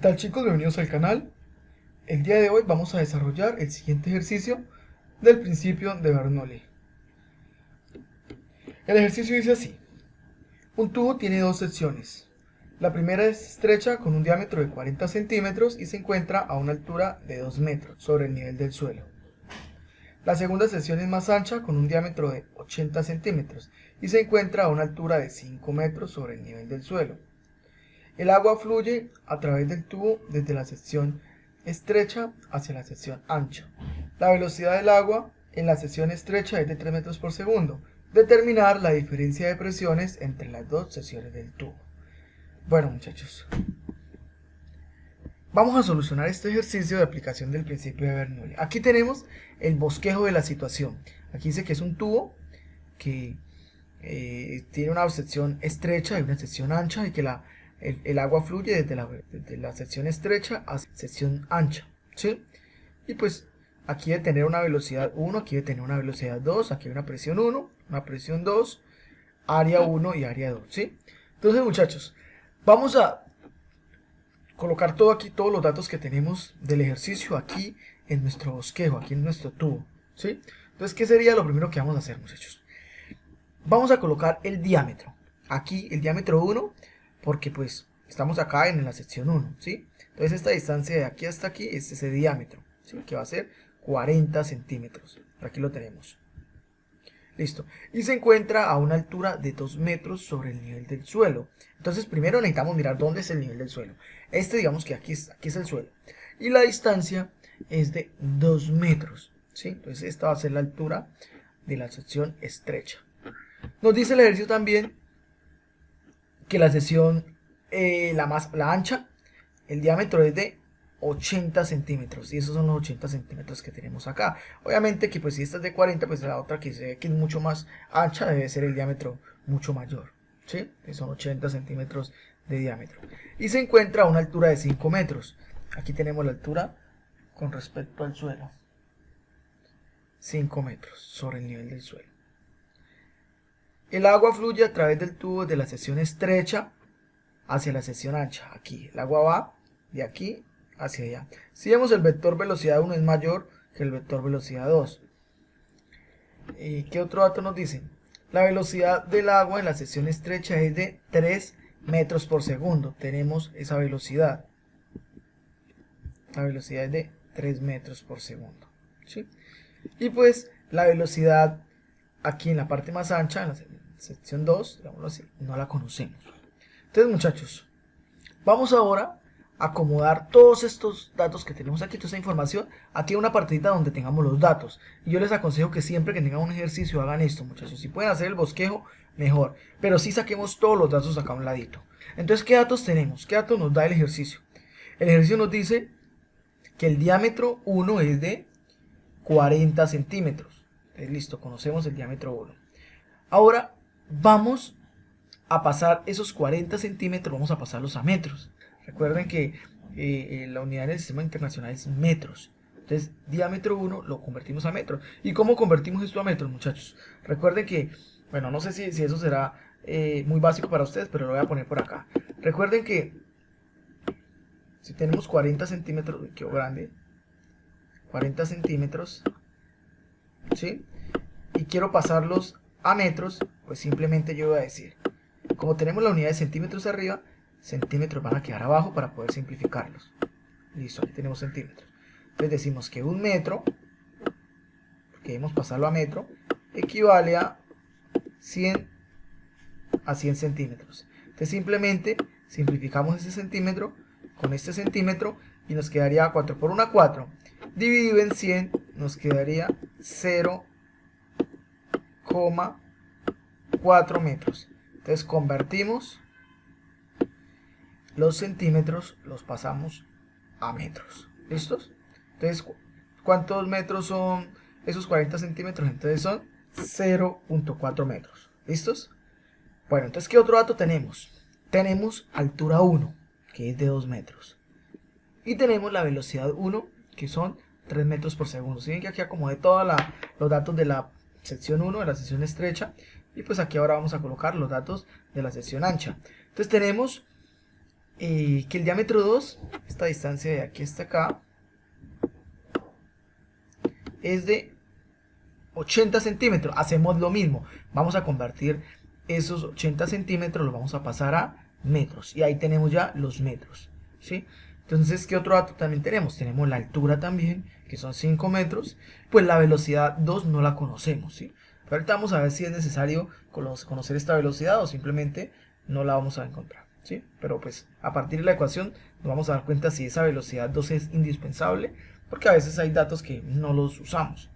tal, chicos? Bienvenidos al canal. El día de hoy vamos a desarrollar el siguiente ejercicio del principio de Bernoulli. El ejercicio dice así: un tubo tiene dos secciones. La primera es estrecha con un diámetro de 40 centímetros y se encuentra a una altura de 2 metros sobre el nivel del suelo. La segunda sección es más ancha con un diámetro de 80 centímetros y se encuentra a una altura de 5 metros sobre el nivel del suelo. El agua fluye a través del tubo desde la sección estrecha hacia la sección ancha. La velocidad del agua en la sección estrecha es de 3 metros por segundo. Determinar la diferencia de presiones entre las dos secciones del tubo. Bueno, muchachos, vamos a solucionar este ejercicio de aplicación del principio de Bernoulli. Aquí tenemos el bosquejo de la situación. Aquí dice que es un tubo que tiene una sección estrecha y una sección ancha y que el agua fluye desde la sección estrecha a sección ancha, ¿sí? Y pues aquí debe tener una velocidad 1, aquí debe tener una velocidad 2, aquí hay una presión 1, una presión 2, área 1 y área 2, ¿sí? Entonces, muchachos, vamos a colocar todo aquí, todos los datos que tenemos del ejercicio aquí en nuestro bosquejo, aquí en nuestro tubo, ¿sí? Entonces, ¿qué sería lo primero que vamos a hacer, muchachos? Vamos a colocar el diámetro. Aquí el diámetro 1, porque pues estamos acá en la sección 1, ¿sí? Entonces esta distancia de aquí hasta aquí es ese diámetro, ¿sí? Que va a ser 40 centímetros. Aquí lo tenemos. Listo. Y se encuentra a una altura de 2 metros sobre el nivel del suelo. Entonces primero necesitamos mirar dónde es el nivel del suelo. Digamos que aquí es el suelo. Y la distancia es de 2 metros, ¿sí? Entonces esta va a ser la altura de la sección estrecha. Nos dice el ejercicio también que la sección, la ancha, el diámetro es de 80 centímetros. Y esos son los 80 centímetros que tenemos acá. Obviamente que pues si esta es de 40, pues la otra que se ve que es mucho más ancha debe ser el diámetro mucho mayor, ¿sí? Que son 80 centímetros de diámetro. Y se encuentra a una altura de 5 metros. Aquí tenemos la altura con respecto al suelo. 5 metros sobre el nivel del suelo. El agua fluye a través del tubo de la sección estrecha hacia la sección ancha. Aquí, el agua va de aquí hacia allá. Si vemos el vector velocidad 1 es mayor que el vector velocidad 2. ¿Y qué otro dato nos dice? La velocidad del agua en la sección estrecha es de 3 metros por segundo. Tenemos esa velocidad. La velocidad es de 3 metros por segundo, ¿sí? Y pues la velocidad aquí en la parte más ancha, en la sección 2, digámoslo así, no la conocemos. Entonces, muchachos, vamos ahora a acomodar todos estos datos que tenemos aquí, toda esta información, aquí en una partidita donde tengamos los datos. Y yo les aconsejo que siempre que tengan un ejercicio hagan esto, muchachos. Si pueden hacer el bosquejo, mejor. Pero sí saquemos todos los datos acá a un ladito. Entonces, ¿qué datos tenemos? ¿Qué datos nos da el ejercicio? El ejercicio nos dice que el diámetro 1 es de 40 centímetros. Listo, conocemos el diámetro 1. Ahora vamos a pasar esos 40 centímetros, vamos a pasarlos a metros. Recuerden que la unidad en el sistema internacional es metros. Entonces, diámetro 1 lo convertimos a metros. ¿Y cómo convertimos esto a metros, muchachos? Recuerden que, bueno, no sé si eso será muy básico para ustedes, pero lo voy a poner por acá. Recuerden que si tenemos 40 centímetros, quedó grande, 40 centímetros, ¿sí? Y quiero pasarlos a metros, pues simplemente yo voy a decir, como tenemos la unidad de centímetros arriba, centímetros van a quedar abajo para poder simplificarlos. Listo, aquí tenemos centímetros. Entonces decimos que un metro, porque debemos pasarlo a metro, equivale a 100 centímetros. Entonces simplemente simplificamos ese centímetro con este centímetro y nos quedaría 4 por 1, 4. Dividido en 100 nos quedaría 0,4 metros. Entonces convertimos los centímetros, los pasamos a metros. ¿Listos? Entonces, ¿cuántos metros son esos 40 centímetros? Entonces son 0,4 metros. ¿Listos? Bueno, entonces, ¿qué otro dato tenemos? Tenemos altura 1, que es de 2 metros. Y tenemos la velocidad 1, que son 3 metros por segundo. Si ven que aquí acomodé todos los datos de la sección 1, de la sección estrecha. Y pues aquí ahora vamos a colocar los datos de la sección ancha. Entonces tenemos que el diámetro 2, esta distancia de aquí hasta acá, es de 80 centímetros. Hacemos lo mismo, vamos a convertir esos 80 centímetros, los vamos a pasar a metros, y ahí tenemos ya los metros, ¿sí? Entonces, ¿qué otro dato también tenemos? Tenemos la altura también, que son 5 metros, pues la velocidad 2 no la conocemos, ¿sí? Pero ahorita vamos a ver si es necesario conocer esta velocidad o simplemente no la vamos a encontrar, ¿sí? Pero pues a partir de la ecuación nos vamos a dar cuenta si esa velocidad 2 es indispensable, porque a veces hay datos que no los usamos.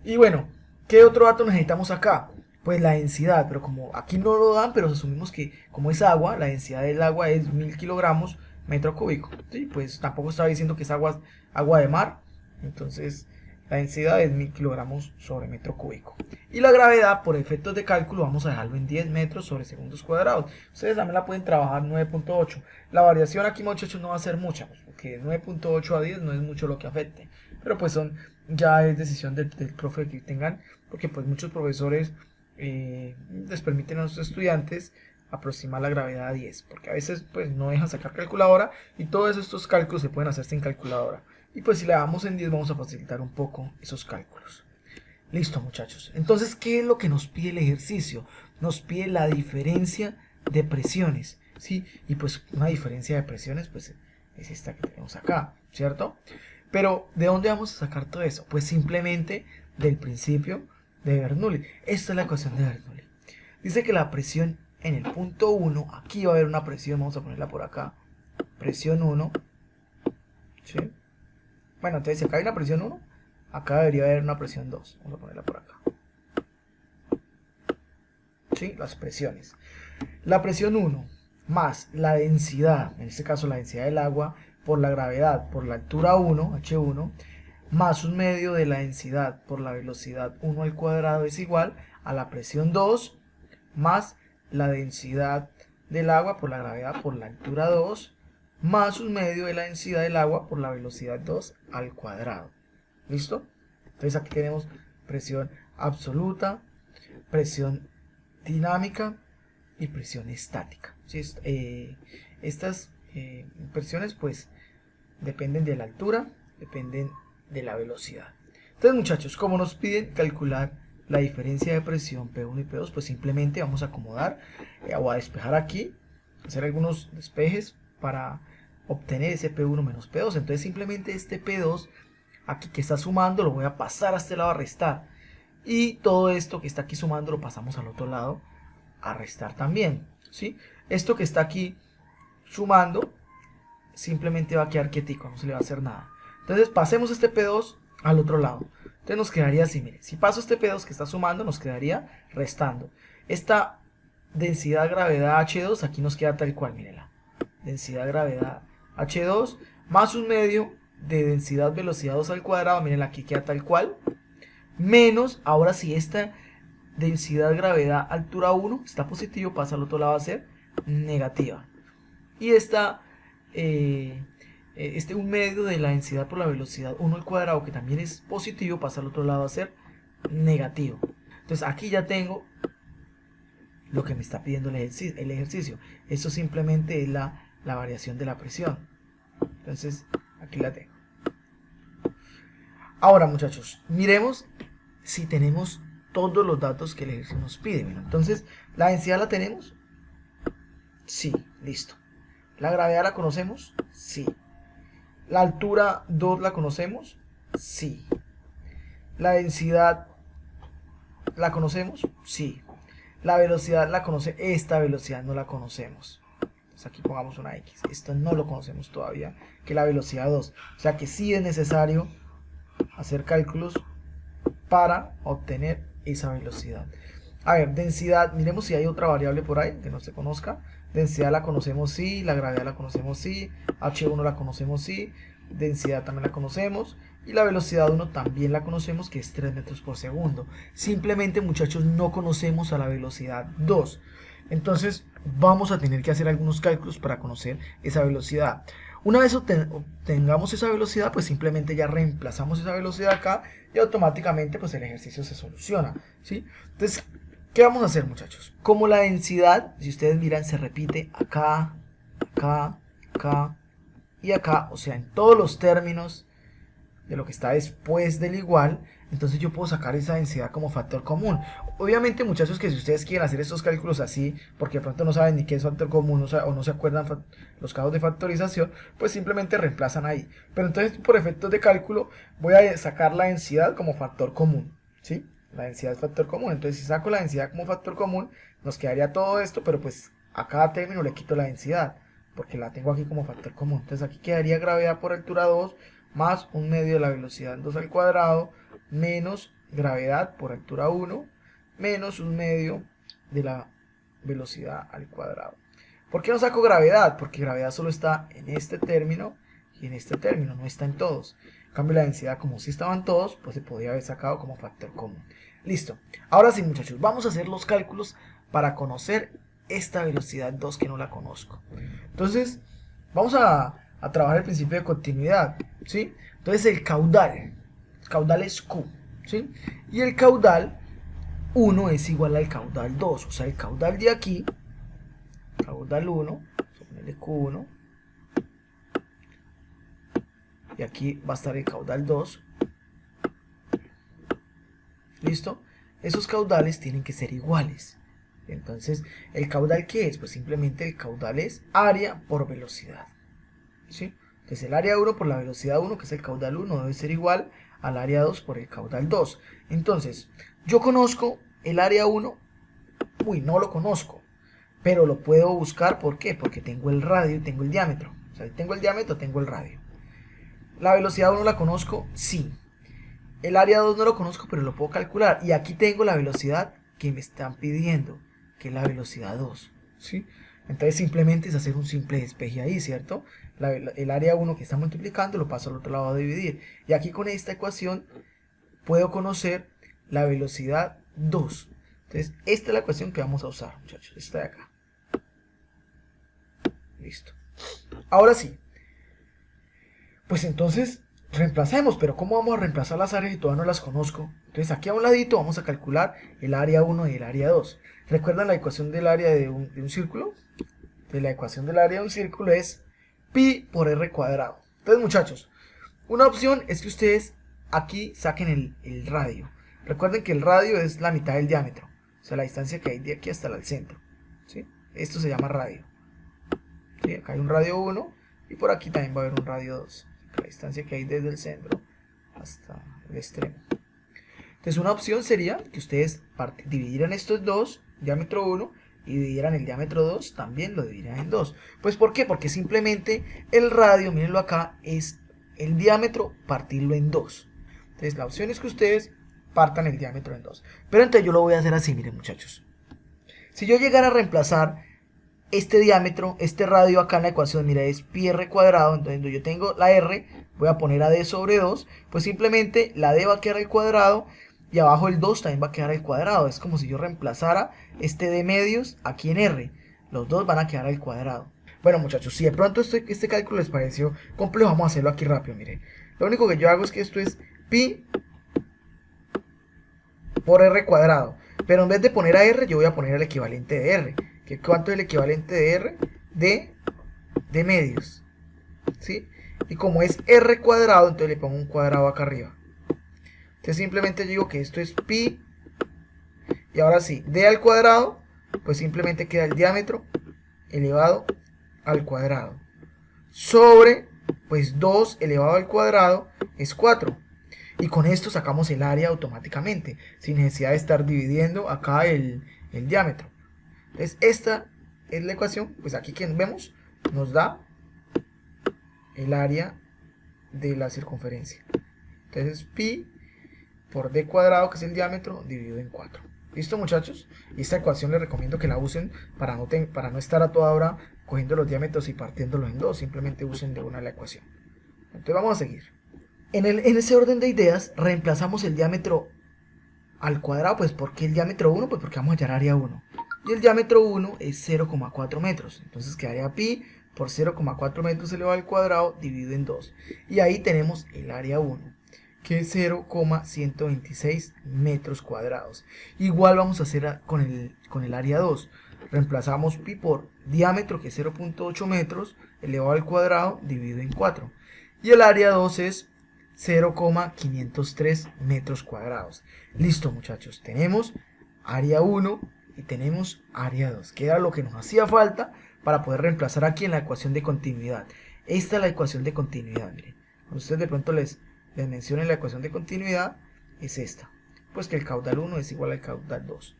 Y bueno, ¿qué otro dato necesitamos acá? Pues la densidad, pero como aquí no lo dan, pero asumimos que como es agua, la densidad del agua es 1000 kilogramos metro cúbico, ¿sí? Pues tampoco estaba diciendo que es agua de mar, entonces la densidad es 1000 kilogramos sobre metro cúbico. Y la gravedad, por efectos de cálculo, vamos a dejarlo en 10 metros sobre segundos cuadrados. Ustedes también la pueden trabajar 9.8. La variación aquí, muchachos, no va a ser mucha, pues, porque 9.8 a 10 no es mucho lo que afecte. Pero pues ya es decisión del profe que tengan, porque pues muchos profesores les permiten a sus estudiantes aproximar la gravedad a 10, porque a veces pues no dejan sacar calculadora y todos estos cálculos se pueden hacer sin calculadora. Y pues si le damos en 10 vamos a facilitar un poco esos cálculos. Listo, muchachos. Entonces, ¿qué es lo que nos pide el ejercicio? Nos pide la diferencia de presiones, ¿sí? Y pues una diferencia de presiones pues es esta que tenemos acá, ¿cierto? Pero, ¿de dónde vamos a sacar todo eso? Pues simplemente del principio de Bernoulli. Esta es la ecuación de Bernoulli. Dice que la presión en el punto 1, aquí va a haber una presión, vamos a ponerla por acá, presión 1, ¿sí? Bueno, entonces si acá hay una presión 1, acá debería haber una presión 2, vamos a ponerla por acá, ¿sí? Las presiones. La presión 1 más la densidad, en este caso la densidad del agua, por la gravedad, por la altura 1, H1, más un medio de la densidad por la velocidad 1 al cuadrado es igual a la presión 2 más la densidad del agua por la gravedad por la altura 2 más un medio de la densidad del agua por la velocidad 2 al cuadrado. ¿Listo? Entonces aquí tenemos presión absoluta, presión dinámica y presión estática. ¿Sí? Estas presiones pues dependen de la altura, dependen de la velocidad. Entonces, muchachos, como nos piden calcular la diferencia de presión P1 y P2, pues simplemente vamos a acomodar o a despejar aquí, hacer algunos despejes para obtener ese P1 menos P2. Entonces simplemente este P2 aquí que está sumando lo voy a pasar a este lado a restar, y todo esto que está aquí sumando lo pasamos al otro lado a restar también, ¿sí? Esto que está aquí sumando simplemente va a quedar quietico, no se le va a hacer nada. Entonces pasemos este P2 al otro lado. Entonces nos quedaría así, miren, si paso este P2 que está sumando, nos quedaría restando. Esta densidad gravedad H2 aquí nos queda tal cual, mírenla. Densidad gravedad H2 más un medio de densidad velocidad 2 al cuadrado, mírenla, aquí queda tal cual. Menos, ahora si esta densidad gravedad altura 1 está positivo, pasa al otro lado a ser negativa. Y esta un medio de la densidad por la velocidad 1 al cuadrado, que también es positivo, pasa al otro lado a ser negativo. Entonces aquí ya tengo lo que me está pidiendo el ejercicio. Esto simplemente es la variación de la presión. Entonces aquí la tengo. Ahora, muchachos, miremos si tenemos todos los datos que el ejercicio nos pide. Bueno, entonces, ¿la densidad la tenemos? Sí, listo. ¿La gravedad la conocemos? Sí. ¿La altura 2 la conocemos? Sí. ¿La densidad la conocemos? Sí. ¿La velocidad la conoce? Esta velocidad no la conocemos. Entonces aquí pongamos una X. Esto no lo conocemos todavía, que la velocidad 2. O sea que sí es necesario hacer cálculos para obtener esa velocidad. A ver, densidad, miremos si hay otra variable por ahí que no se conozca. Densidad la conocemos, sí. La gravedad la conocemos, sí. H1 la conocemos, sí. Densidad también la conocemos. Y la velocidad 1 también la conocemos, que es 3 metros por segundo. Simplemente, muchachos, no conocemos a la velocidad 2. Entonces vamos a tener que hacer algunos cálculos para conocer esa velocidad. Una vez obtengamos esa velocidad, pues simplemente ya reemplazamos esa velocidad acá y automáticamente pues el ejercicio se soluciona, ¿sí? Entonces, ¿qué vamos a hacer, muchachos? Como la densidad, si ustedes miran, se repite acá, acá acá y acá, o sea, en todos los términos de lo que está después del igual, entonces yo puedo sacar esa densidad como factor común. Obviamente, muchachos, que si ustedes quieren hacer estos cálculos así, porque de pronto no saben ni qué es factor común o no se acuerdan los casos de factorización, pues simplemente reemplazan ahí. Pero entonces, por efectos de cálculo, voy a sacar la densidad como factor común, ¿sí? La densidad es factor común. Entonces, si saco la densidad como factor común, nos quedaría todo esto, pero pues a cada término le quito la densidad, porque la tengo aquí como factor común. Entonces, aquí quedaría gravedad por altura 2 más 1/2 de la velocidad en 2 al cuadrado, menos gravedad por altura 1, menos 1/2 de la velocidad al cuadrado. ¿Por qué no saco gravedad? Porque gravedad solo está en este término y en este término, no está en todos. En cambio, la densidad, como si estaban todos, pues se podría haber sacado como factor común. Listo. Ahora sí, muchachos, vamos a hacer los cálculos para conocer esta velocidad 2 que no la conozco. Entonces, vamos a trabajar el principio de continuidad, ¿sí? Entonces el caudal es Q, ¿sí? Y el caudal 1 es igual al caudal 2, o sea, el caudal de aquí, caudal 1, vamos a ponerle Q1, y aquí va a estar el caudal 2, ¿listo? Esos caudales tienen que ser iguales. Entonces, ¿el caudal qué es? Pues simplemente el caudal es área por velocidad, ¿sí? Entonces el área 1 por la velocidad 1, que es el caudal 1, debe ser igual al área 2 por el caudal 2. Entonces, yo conozco el área 1, no lo conozco, pero lo puedo buscar, ¿por qué? Porque tengo el radio y tengo el diámetro. O sea, tengo el diámetro, tengo el radio. ¿La velocidad 1 la conozco? Sí. El área 2 no lo conozco, pero lo puedo calcular. Y aquí tengo la velocidad que me están pidiendo, que es la velocidad 2, ¿sí? Entonces simplemente es hacer un simple despeje ahí, ¿cierto? El área 1 que está multiplicando lo paso al otro lado a dividir. Y aquí con esta ecuación puedo conocer la velocidad 2. Entonces esta es la ecuación que vamos a usar, muchachos. Esta de acá. Listo. Ahora sí. Pues entonces reemplacemos, pero ¿cómo vamos a reemplazar las áreas si todavía no las conozco? Entonces aquí a un ladito vamos a calcular el área 1 y el área 2. ¿Recuerdan la ecuación del área de un círculo? Entonces la ecuación del área de un círculo es pi por r cuadrado. Entonces, muchachos, una opción es que ustedes aquí saquen el radio. Recuerden que el radio es la mitad del diámetro, o sea, la distancia que hay de aquí hasta el centro, ¿sí? Esto se llama radio, ¿sí? Acá hay un radio 1 y por aquí también va a haber un radio 2, la distancia que hay desde el centro hasta el extremo. Entonces una opción sería que ustedes dividieran estos dos, diámetro 1, y dividieran el diámetro 2, también lo dividieran en 2. Pues ¿por qué? Porque simplemente el radio, mírenlo acá, es el diámetro partirlo en 2. Entonces la opción es que ustedes partan el diámetro en 2. Pero entonces yo lo voy a hacer así, miren, muchachos. Si yo llegara a reemplazar este diámetro, este radio acá en la ecuación, mira, es pi r cuadrado, entonces yo tengo la r, voy a poner a d sobre 2, pues simplemente la d va a quedar al cuadrado, y abajo el 2 también va a quedar al cuadrado. Es como si yo reemplazara este de medios aquí en r. Los dos van a quedar al cuadrado. Bueno, muchachos, si de pronto este cálculo les pareció complejo, vamos a hacerlo aquí rápido, miren. Lo único que yo hago es que esto es pi por r cuadrado. Pero en vez de poner a r, yo voy a poner el equivalente de r. ¿Cuánto es el equivalente de r? De medios, ¿sí? Y como es r cuadrado, entonces le pongo un cuadrado acá arriba. Entonces simplemente digo que esto es pi, y ahora sí, d al cuadrado, pues simplemente queda el diámetro elevado al cuadrado, sobre, pues 2 elevado al cuadrado es 4, y con esto sacamos el área automáticamente, sin necesidad de estar dividiendo acá el diámetro. Entonces esta es la ecuación, pues aquí que vemos, nos da el área de la circunferencia. Entonces pi por d cuadrado, que es el diámetro, dividido en 4. ¿Listo, muchachos? Y esta ecuación les recomiendo que la usen para no estar a toda hora cogiendo los diámetros y partiéndolos en 2. Simplemente usen de una la ecuación. Entonces vamos a seguir. En ese orden de ideas, reemplazamos el diámetro al cuadrado. Pues ¿por qué el diámetro 1? Pues porque vamos a hallar área 1. Y el diámetro 1 es 0,4 metros. Entonces quedaría pi por 0,4 metros elevado al cuadrado dividido en 2. Y ahí tenemos el área 1. que es 0,126 metros cuadrados. Igual vamos a hacer con el área 2. Reemplazamos pi por diámetro, que es 0,8 metros, elevado al cuadrado, dividido en 4. Y el área 2 es 0,503 metros cuadrados. Listo, muchachos, tenemos área 1 y tenemos área 2, que era lo que nos hacía falta para poder reemplazar aquí en la ecuación de continuidad. Esta es la ecuación de continuidad, miren. Cuando ustedes de pronto les mencionen la ecuación de continuidad, es esta. Pues que el caudal 1 es igual al caudal 2.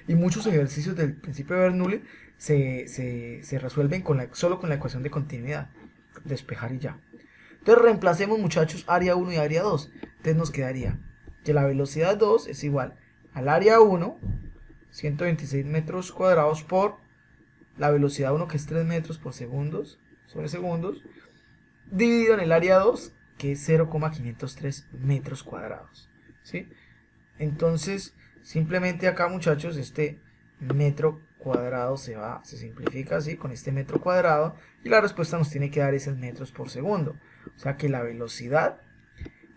Y muchos ejercicios del principio de Bernoulli se resuelven solo con la ecuación de continuidad. Despejar y ya. Entonces reemplacemos, muchachos, área 1 y área 2. Entonces nos quedaría que la velocidad 2 es igual al área 1, 126 metros cuadrados, por la velocidad 1, que es 3 metros por segundos, sobre segundos, dividido en el área 2, que es 0,503 metros cuadrados. ¿Sí? Entonces, simplemente acá, muchachos, este metro cuadrado se simplifica así con este metro cuadrado, y la respuesta nos tiene que dar esos metros por segundo. O sea que la velocidad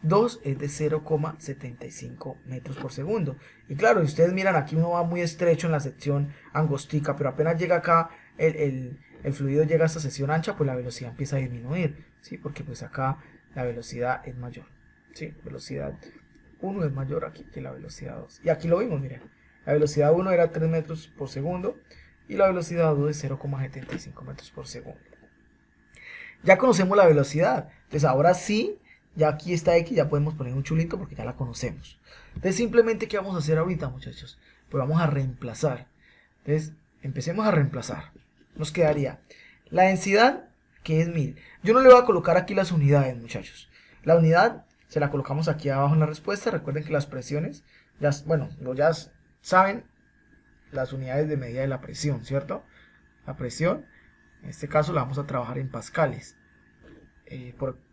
2 es de 0,75 metros por segundo. Y claro, ustedes miran, aquí uno va muy estrecho en la sección angostica, pero apenas llega acá, el fluido llega a esta sección ancha, pues la velocidad empieza a disminuir, ¿sí? Porque pues acá la velocidad es mayor, ¿sí? Velocidad 1 es mayor aquí que la velocidad 2. Y aquí lo vimos, miren. La velocidad 1 era 3 metros por segundo y la velocidad 2 es 0,75 metros por segundo. Ya conocemos la velocidad. Entonces ahora sí, ya aquí está X, ya podemos poner un chulito porque ya la conocemos. Entonces simplemente, ¿qué vamos a hacer ahorita, muchachos? Pues vamos a reemplazar. Entonces empecemos a reemplazar. Nos quedaría la densidad, que es 1000. Yo no le voy a colocar aquí las unidades, muchachos. La unidad se la colocamos aquí abajo en la respuesta. Recuerden que las presiones, ya saben las unidades de medida de la presión, ¿cierto? La presión, en este caso la vamos a trabajar en pascales,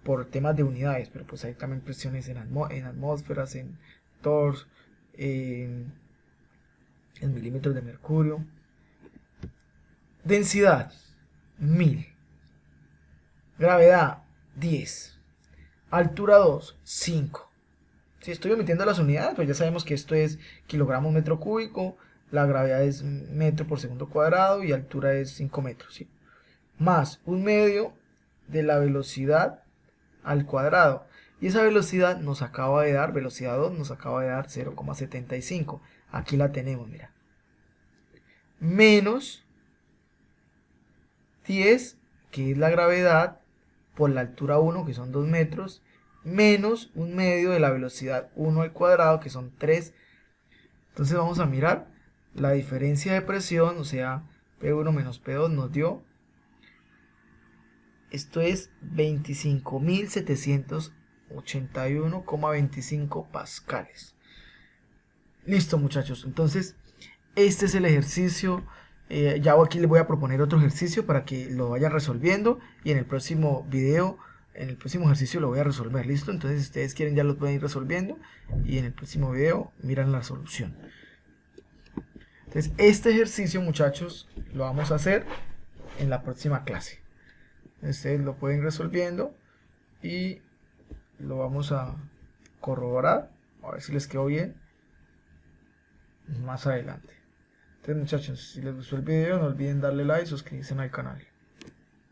por temas de unidades, pero pues hay también presiones en atmósferas, en torres, en milímetros de mercurio. Densidad 1000, gravedad 10, altura 2, 5. Si estoy omitiendo las unidades, pues ya sabemos que esto es kilogramos metro cúbico, la gravedad es metro por segundo cuadrado y altura es 5 metros, ¿sí? Más un medio de la velocidad al cuadrado. Y esa velocidad nos acaba de dar, velocidad 2 nos acaba de dar 0,75. Aquí la tenemos, mira. Menos 10, que es la gravedad, por la altura 1, que son 2 metros, menos un medio de la velocidad 1 al cuadrado, que son 3. Entonces vamos a mirar la diferencia de presión, o sea, P1 menos P2 nos dio, esto es 25.781,25 pascales. Listo, muchachos, entonces este es el ejercicio. Ya aquí les voy a proponer otro ejercicio para que lo vayan resolviendo, y en el próximo video, en el próximo ejercicio lo voy a resolver. Listo, entonces si ustedes quieren ya lo pueden ir resolviendo y en el próximo video miran la solución. Entonces este ejercicio, muchachos, lo vamos a hacer en la próxima clase. Ustedes lo pueden ir resolviendo y lo vamos a corroborar, a ver si les quedó bien más adelante. Entonces, muchachos, si les gustó el video, no olviden darle like y suscribirse al canal.